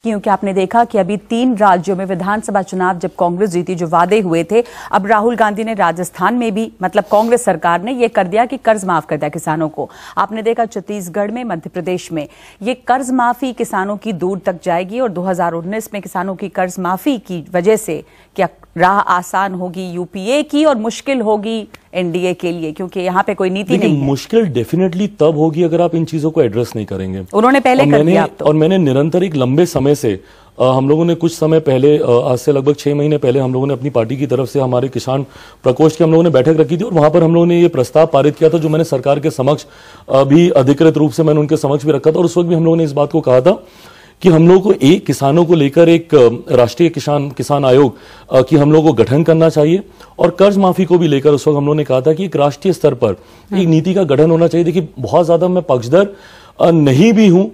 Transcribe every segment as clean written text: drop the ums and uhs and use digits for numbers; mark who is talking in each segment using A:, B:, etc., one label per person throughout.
A: क्योंकि आपने देखा कि अभी 3 राज्यों में विधानसभा चुनाव जब कांग्रेस जीती, जो वादे हुए थे, अब राहुल गांधी ने राजस्थान में भी, मतलब कांग्रेस सरकार ने ये कर दिया कि कर्ज माफ कर दिया किसानों को। आपने देखा छत्तीसगढ़ में, मध्य प्रदेश में ये कर्ज माफी किसानों की दूर तक जाएगी और 2019 में किसानों की कर्ज माफी की वजह से क्या राह आसान होगी यूपीए की और मुश्किल होगी एनडीए के लिए, क्योंकि यहाँ पे कोई नीति नहीं है।
B: मुश्किल डेफिनेटली तब होगी अगर आप इन चीजों को एड्रेस नहीं करेंगे।
A: उन्होंने पहले कर दिया अब तो।
B: और मैंने निरंतर एक लंबे समय से हम लोगों ने कुछ समय पहले, आज से लगभग 6 महीने पहले, हम लोगों ने अपनी पार्टी की तरफ से हमारे किसान प्रकोष्ठ की हम लोगों ने बैठक रखी थी और वहां पर हम लोगों ने ये प्रस्ताव पारित किया था, जो मैंने सरकार के समक्ष भी अधिकृत रूप से मैंने उनके समक्ष भी रखा था। और उस वक्त भी हम लोगों ने इस बात को कहा था कि हम लोग को एक किसानों को लेकर एक राष्ट्रीय किसान आयोग की हम लोग को गठन करना चाहिए और कर्ज माफी को भी लेकर उस वक्त हम लोगों ने कहा था कि एक राष्ट्रीय स्तर पर एक नीति का गठन होना चाहिए। देखिए, बहुत ज्यादा मैं पक्षधर नहीं भी हूं,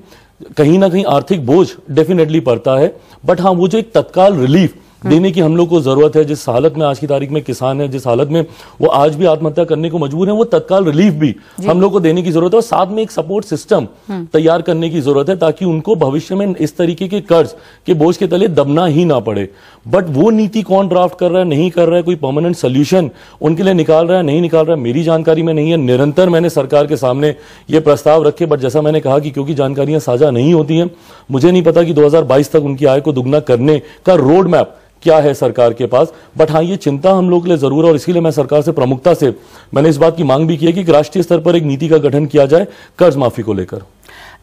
B: कहीं ना कहीं आर्थिक बोझ डेफिनेटली पड़ता है, बट हाँ, वो जो एक तत्काल रिलीफ देने की हम लोग को जरूरत है, जिस हालत में आज की तारीख में किसान है, जिस हालत में वो आज भी आत्महत्या करने को मजबूर है, वो तत्काल रिलीफ भी हम लोग को देने की जरूरत है और साथ में एक सपोर्ट सिस्टम तैयार करने की जरूरत है, ताकि उनको भविष्य में इस तरीके के कर्ज के बोझ के तले दबना ही ना पड़े। बट वो नीति कौन ड्राफ्ट कर रहा है, नहीं कर रहा है, कोई परमानेंट सोल्यूशन उनके लिए निकाल रहा है, नहीं निकाल रहा है, मेरी जानकारी में नहीं है। निरंतर मैंने सरकार के सामने ये प्रस्ताव रखे, बट जैसा मैंने कहा कि क्योंकि जानकारियां साझा नहीं होती हैं, मुझे नहीं पता कि 2022 तक उनकी आय को दुगना करने का रोड मैप क्या है सरकार के पास। बट हाँ, ये चिंता हम लोग के लिए जरूर है और इसीलिए मैं सरकार से प्रमुखता से मैंने इस बात की मांग भी की है कि राष्ट्रीय स्तर पर एक नीति का गठन किया जाए कर्ज माफी को लेकर।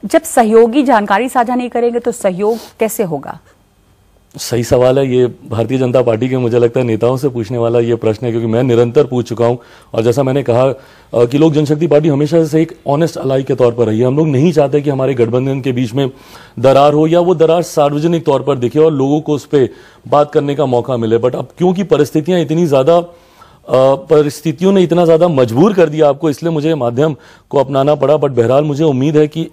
A: जब सहयोगी जानकारी साझा नहीं करेंगे तो सहयोग कैसे होगा?
B: सही सवाल है ये। भारतीय जनता पार्टी के, मुझे लगता है, नेताओं से पूछने वाला ये प्रश्न है, क्योंकि मैं निरंतर पूछ चुका हूं और जैसा मैंने कहा कि लोक जनशक्ति पार्टी हमेशा से एक ऑनेस्ट अलाई के तौर पर रही है। हम लोग नहीं चाहते कि हमारे गठबंधन के बीच में दरार हो या वो दरार सार्वजनिक तौर पर दिखे और लोगों को उस पर बात करने का मौका मिले। बट अब क्योंकि परिस्थितियों ने इतना ज्यादा मजबूर कर दिया आपको, इसलिए मुझे माध्यम को अपनाना पड़ा। बट बहरहाल मुझे उम्मीद है कि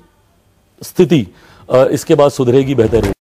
B: स्थिति इसके बाद सुधरेगी, बेहतर होगी।